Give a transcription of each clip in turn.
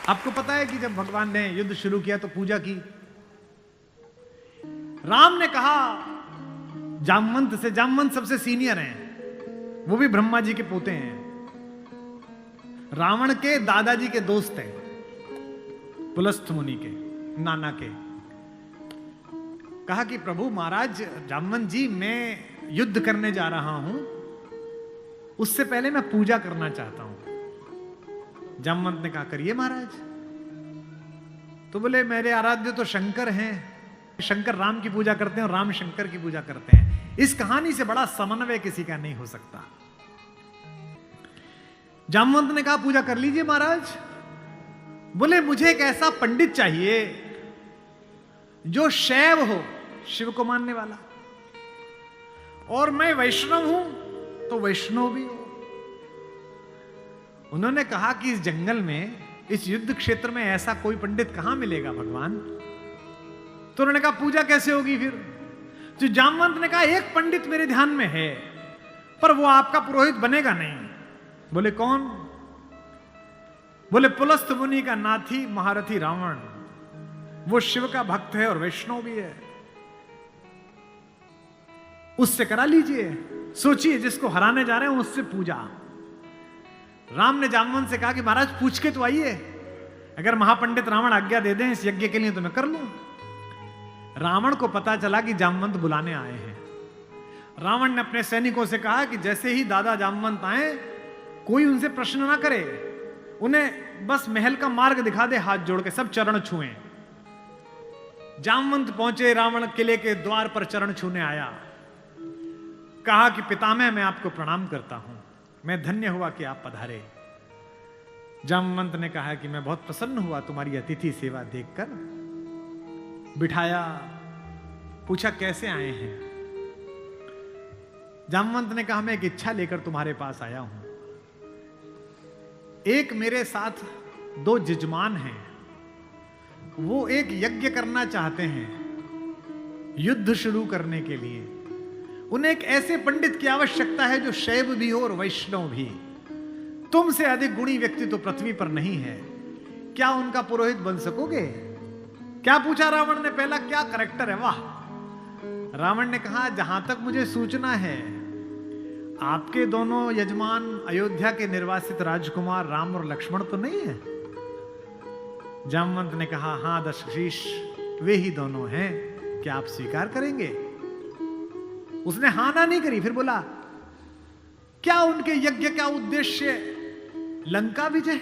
आपको पता है कि जब भगवान ने युद्ध शुरू किया तो पूजा की। राम ने कहा जामवंत से, जामवंत सबसे सीनियर हैं, वो भी ब्रह्मा जी के पोते हैं, रावण के दादाजी के दोस्त हैं, पुलस्त्य मुनि के नाना के। कहा कि प्रभु महाराज जामवंत जी, मैं युद्ध करने जा रहा हूं, उससे पहले मैं पूजा करना चाहता हूं। जामवंत ने कहा करिए महाराज। तो बोले मेरे आराध्य तो शंकर हैं, शंकर राम की पूजा करते हैं और राम शंकर की पूजा करते हैं, इस कहानी से बड़ा समन्वय किसी का नहीं हो सकता। जामवंत ने कहा पूजा कर लीजिए महाराज। बोले मुझे एक ऐसा पंडित चाहिए जो शैव हो, शिव को मानने वाला, और मैं वैष्णव हूं तो वैष्णव भी हो। उन्होंने कहा कि इस जंगल में, इस युद्ध क्षेत्र में ऐसा कोई पंडित कहां मिलेगा भगवान। तो उन्होंने कहा पूजा कैसे होगी फिर। जो जामवंत ने कहा एक पंडित मेरे ध्यान में है, पर वो आपका पुरोहित बनेगा नहीं। बोले कौन। बोले पुलस्त्य मुनि का नाथी महारथी रावण, वो शिव का भक्त है और वैष्णव भी है, उससे करा लीजिए। सोचिए जिसको हराने जा रहे हैं उससे पूजा। राम ने जामवंत से कहा कि महाराज पूछ के तो आइए, अगर महापंडित रावण आज्ञा दे दें इस यज्ञ के लिए तो मैं कर लूं। रावण को पता चला कि जामवंत बुलाने आए हैं। रावण ने अपने सैनिकों से कहा कि जैसे ही दादा जामवंत आए, कोई उनसे प्रश्न ना करे, उन्हें बस महल का मार्ग दिखा दे, हाथ जोड़ के सब चरण छुएं। जामवंत पहुंचे, रावण किले के द्वार पर चरण छूने आया, कहा कि पितामह मैं आपको प्रणाम करता हूं, मैं धन्य हुआ कि आप पधारे। जामवंत ने कहा कि मैं बहुत प्रसन्न हुआ तुम्हारी अतिथि सेवा देखकर। बिठाया, पूछा कैसे आए हैं। जामवंत ने कहा मैं एक इच्छा लेकर तुम्हारे पास आया हूं। एक मेरे साथ दो यजमान हैं, वो एक यज्ञ करना चाहते हैं युद्ध शुरू करने के लिए। उन्हें एक ऐसे पंडित की आवश्यकता है जो शैव भी हो और वैष्णव भी। तुमसे अधिक गुणी व्यक्ति तो पृथ्वी पर नहीं है, क्या उनका पुरोहित बन सकोगे। क्या पूछा रावण ने, पहला क्या करैक्टर है, वाह। रावण ने कहा जहां तक मुझे सूचना है आपके दोनों यजमान अयोध्या के निर्वासित राजकुमार राम और लक्ष्मण तो नहीं है। जामवंत ने कहा हां दशशीष, वे ही दोनों हैं, क्या आप स्वीकार करेंगे। उसने हां ना नहीं करी, फिर बोला क्या उनके यज्ञ का उद्देश्य लंका विजय।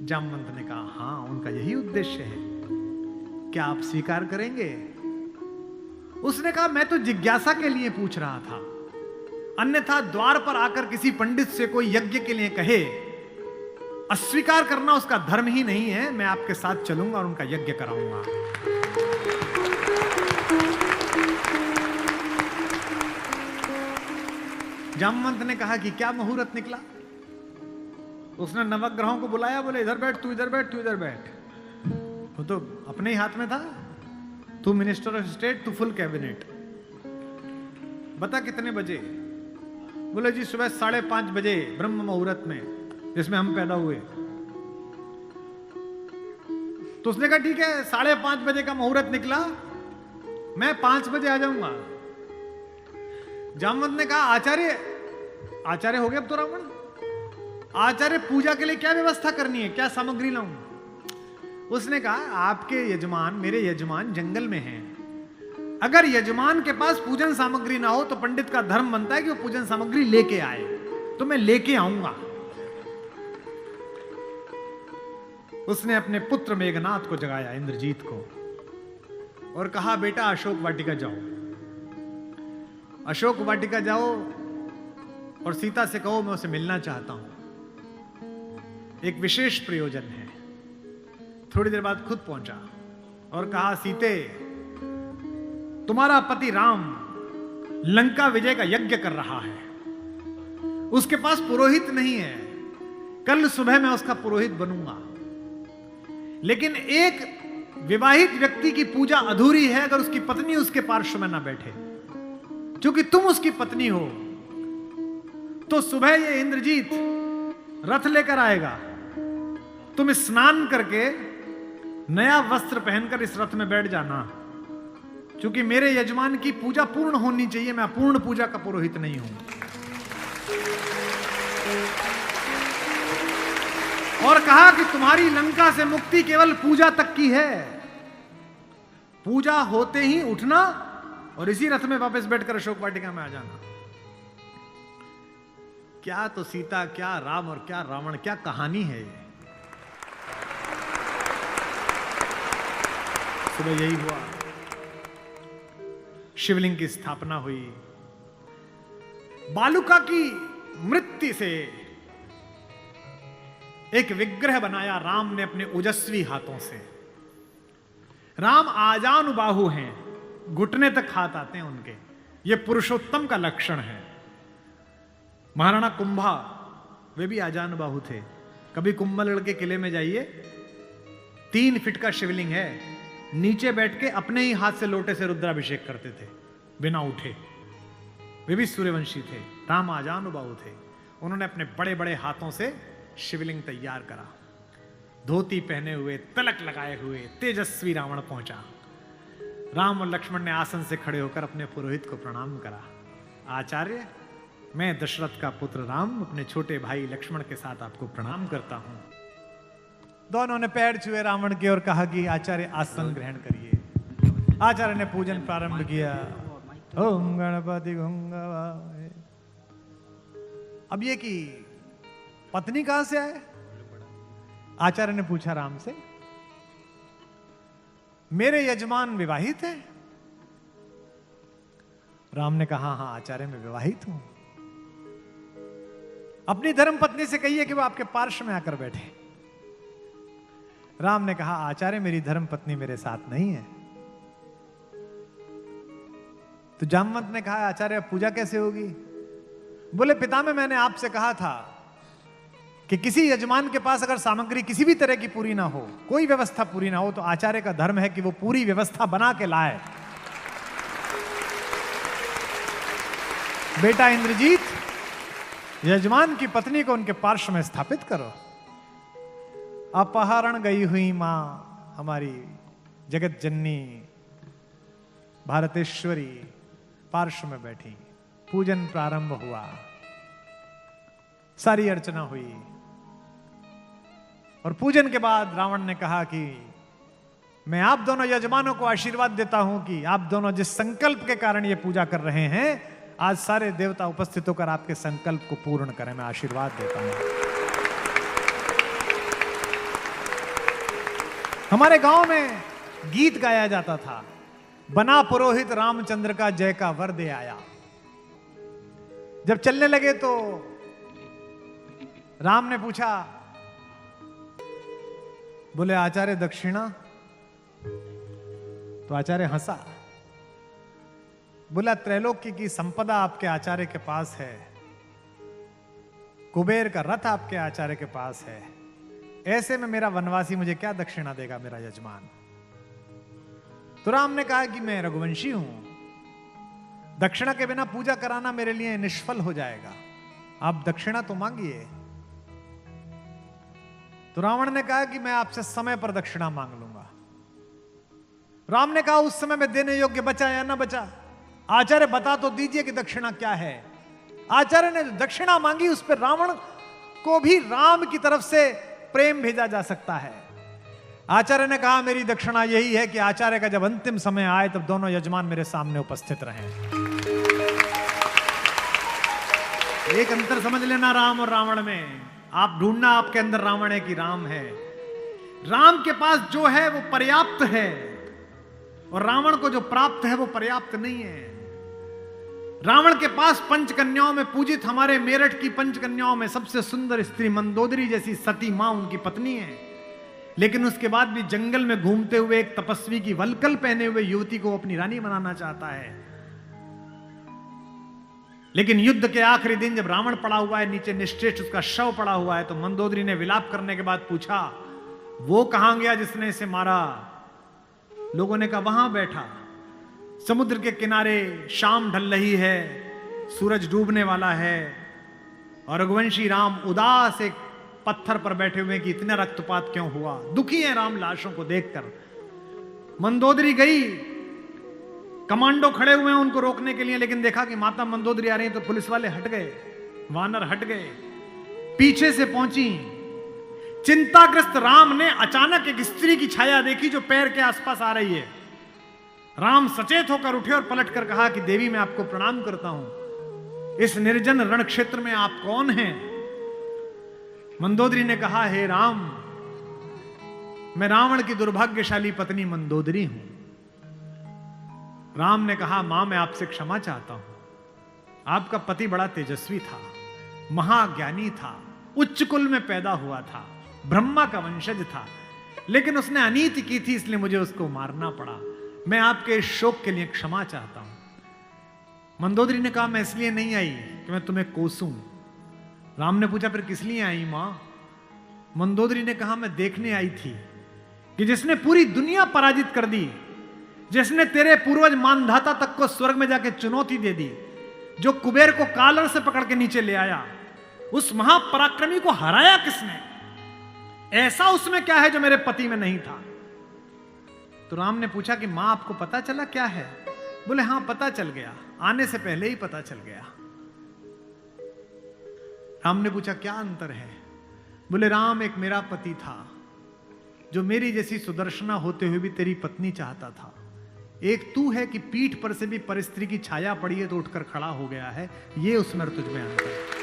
जामवंत ने कहा हां उनका यही उद्देश्य है, क्या आप स्वीकार करेंगे। उसने कहा मैं तो जिज्ञासा के लिए पूछ रहा था, अन्यथा द्वार पर आकर किसी पंडित से कोई यज्ञ के लिए कहे, अस्वीकार करना उसका धर्म ही नहीं है। मैं आपके साथ चलूंगा और उनका यज्ञ कराऊंगा। जामवंत ने कहा कि क्या मुहूर्त निकला। उसने नवग्रहों को बुलाया, बोले इधर बैठ, तू इधर बैठ, तू इधर बैठ। वो तो अपने ही हाथ में था, तू मिनिस्टर ऑफ स्टेट, तू फुल कैबिनेट। बता कितने बजे। बोले जी सुबह 5:30 बजे ब्रह्म मुहूर्त में, जिसमें हम पैदा हुए। तो उसने कहा ठीक है 5:30 बजे का मुहूर्त निकला, मैं 5 बजे आ जाऊंगा। जामवंत ने कहा आचार्य हो गए अब तो रावण। आचार्य पूजा के लिए क्या व्यवस्था करनी है, क्या सामग्री लाऊं। उसने कहा आपके यजमान, मेरे यजमान जंगल में हैं, अगर यजमान के पास पूजन सामग्री ना हो तो पंडित का धर्म बनता है कि वो पूजन सामग्री लेके आए, तो मैं लेके आऊंगा। उसने अपने पुत्र मेघनाथ को जगाया, इंद्रजीत को, और कहा बेटा अशोक वाटिका जाओ, अशोक वाटिका जाओ और सीता से कहो मैं उसे मिलना चाहता हूं, एक विशेष प्रयोजन है। थोड़ी देर बाद खुद पहुंचा और कहा सीते, तुम्हारा पति राम लंका विजय का यज्ञ कर रहा है, उसके पास पुरोहित नहीं है, कल सुबह मैं उसका पुरोहित बनूंगा। लेकिन एक विवाहित व्यक्ति की पूजा अधूरी है अगर उसकी पत्नी उसके पार्श्व में ना बैठे। क्योंकि तुम उसकी पत्नी हो, तो सुबह ये इंद्रजीत रथ लेकर आएगा, तुम स्नान करके नया वस्त्र पहनकर इस रथ में बैठ जाना, क्योंकि मेरे यजमान की पूजा पूर्ण होनी चाहिए, मैं अपूर्ण पूजा का पुरोहित नहीं हूं। और कहा कि तुम्हारी लंका से मुक्ति केवल पूजा तक की है, पूजा होते ही उठना और इसी रथ में वापस बैठकर अशोक वाटिका में आ जाना। क्या तो सीता, क्या राम और क्या रावण, क्या कहानी है ये। सुबह यही हुआ, शिवलिंग की स्थापना हुई, बालुका की मृत्यु से एक विग्रह बनाया राम ने अपने ओजस्वी हाथों से। राम आजानुबाहु हैं, घुटने तक हाथ आते हैं उनके, ये पुरुषोत्तम का लक्षण है। महाराणा कुंभा वे भी आजानुबाहु थे। कभी कुंभलगढ़ के किले में जाइए, 3 फीट का शिवलिंग है, नीचे बैठ के अपने ही हाथ से लोटे से रुद्राभिषेक करते थे बिना उठे। वे भी सूर्यवंशी थे। राम आजानुबाहु थे, उन्होंने अपने बड़े बड़े हाथों से शिवलिंग तैयार करा। धोती पहने हुए, तिलक लगाए हुए तेजस्वी रावण पहुंचा। राम और लक्ष्मण ने आसन से खड़े होकर अपने पुरोहित को प्रणाम करा। आचार्य, मैं दशरथ का पुत्र राम अपने छोटे भाई लक्ष्मण के साथ आपको प्रणाम करता हूं। दोनों ने पैर छुए रावण के और कहा कि आचार्य आसन ग्रहण करिए। आचार्य ने पूजन प्रारंभ किया। ओम गणपति गंगावाय। अब ये कि पत्नी कहां से आए? आचार्य ने पूछा राम से। मेरे यजमान विवाहित है? राम ने कहा हाँ आचार्य मैं विवाहित हूं। अपनी धर्म पत्नी से कहिए कि वो आपके पार्श्व में आकर बैठे। राम ने कहा आचार्य मेरी धर्म पत्नी मेरे साथ नहीं है। तो जामवंत ने कहा आचार्य अब पूजा कैसे होगी? बोले पितामह मैंने आपसे कहा था कि किसी यजमान के पास अगर सामग्री किसी भी तरह की पूरी ना हो, कोई व्यवस्था पूरी ना हो, तो आचार्य का धर्म है कि वो पूरी व्यवस्था बना के लाए। बेटा इंद्रजीत, यजमान की पत्नी को उनके पार्श्व में स्थापित करो। अपहरण गई हुई मां हमारी जगत जननी भारतेश्वरी पार्श्व में बैठी। पूजन प्रारंभ हुआ, सारी अर्चना हुई और पूजन के बाद रावण ने कहा कि मैं आप दोनों यजमानों को आशीर्वाद देता हूं कि आप दोनों जिस संकल्प के कारण ये पूजा कर रहे हैं, आज सारे देवता उपस्थित होकर आपके संकल्प को पूर्ण करें। मैं आशीर्वाद देता हूं। हमारे गांव में गीत गाया जाता था, बना पुरोहित रामचंद्र का जय का वर दे आया। जब चलने लगे तो राम ने पूछा, बोले आचार्य दक्षिणा? तो आचार्य हंसा। बोला त्रैलोक्य की संपदा आपके आचार्य के पास है, कुबेर का रथ आपके आचार्य के पास है, ऐसे में मेरा वनवासी मुझे क्या दक्षिणा देगा मेरा यजमान? तो राम ने कहा कि मैं रघुवंशी हूं, दक्षिणा के बिना पूजा कराना मेरे लिए निष्फल हो जाएगा, आप दक्षिणा तो मांगिए। तो रावण ने कहा कि मैं आपसे समय पर दक्षिणा मांग लूंगा। राम ने कहा उस समय में देने योग्य बचा या ना बचा? आचार्य बता तो दीजिए कि दक्षिणा क्या है। आचार्य ने जो दक्षिणा मांगी उस पर रावण को भी राम की तरफ से प्रेम भेजा जा सकता है। आचार्य ने कहा मेरी दक्षिणा यही है कि आचार्य का जब अंतिम समय आए तब दोनों यजमान मेरे सामने उपस्थित रहें। एक अंतर समझ लेना राम और रावण में। आप ढूंढना आपके अंदर रावण है कि राम है। राम के पास जो है वो पर्याप्त है और रावण को जो प्राप्त है वो पर्याप्त नहीं है। रावण के पास पंचकन्याओं में पूजित हमारे मेरठ की पंचकन्याओं में सबसे सुंदर स्त्री मंदोदरी जैसी सती मां उनकी पत्नी है, लेकिन उसके बाद भी जंगल में घूमते हुए एक तपस्वी की वलकल पहने हुए युवती को अपनी रानी बनाना चाहता है। लेकिन युद्ध के आखिरी दिन जब रावण पड़ा हुआ है, नीचे निश्चेष्ट उसका शव पड़ा हुआ है, तो मंदोदरी ने विलाप करने के बाद पूछा वो कहां गया जिसने इसे मारा? लोगों ने कहा वहां बैठा। समुद्र के किनारे शाम ढल रही है, सूरज डूबने वाला है और रघुवंशी राम उदास एक पत्थर पर बैठे हुए कि इतना रक्तपात क्यों हुआ, दुखी है राम लाशों को देखकर। मंदोदरी गई, कमांडो खड़े हुए हैं उनको रोकने के लिए, लेकिन देखा कि माता मंदोदरी आ रही है तो पुलिस वाले हट गए, वानर हट गए, पीछे से पहुंची। चिंताग्रस्त राम ने अचानक एक स्त्री की छाया देखी जो पैर के आसपास आ रही है। राम सचेत होकर उठे और पलटकर कहा कि देवी मैं आपको प्रणाम करता हूं, इस निर्जन रण क्षेत्र में आप कौन हैं? मंदोदरी ने कहा, हे राम, मैं रावण की दुर्भाग्यशाली पत्नी मंदोदरी हूं। राम ने कहा, मां मैं आपसे क्षमा चाहता हूं, आपका पति बड़ा तेजस्वी था, महाज्ञानी था, उच्च कुल में पैदा हुआ था, ब्रह्मा का वंशज था, लेकिन उसने अनीति की थी इसलिए मुझे उसको मारना पड़ा। मैं आपके इस शोक के लिए क्षमा चाहता हूं। मंदोदरी ने कहा, मैं इसलिए नहीं आई कि मैं तुम्हें कोसूं। राम ने पूछा, फिर किस लिए आई मां? मंदोदरी ने कहा, मैं देखने आई थी कि जिसने पूरी दुनिया पराजित कर दी, जिसने तेरे पूर्वज मानधाता तक को स्वर्ग में जाके चुनौती दे दी, जो कुबेर को कालर से पकड़ के नीचे ले आया, उस महापराक्रमी को हराया किसने? ऐसा उसमें क्या है जो मेरे पति में नहीं था? तो राम ने पूछा कि मां आपको पता चला क्या है? बोले, हां पता चल गया, आने से पहले ही पता चल गया। राम ने पूछा, क्या अंतर है? बोले, राम एक मेरा पति था जो मेरी जैसी सुदर्शना होते हुए भी तेरी पत्नी चाहता था, एक तू है कि पीठ पर से भी परस्त्री की छाया पड़ी है तो उठकर खड़ा हो गया है, ये उसमें तुझ में अंतर है।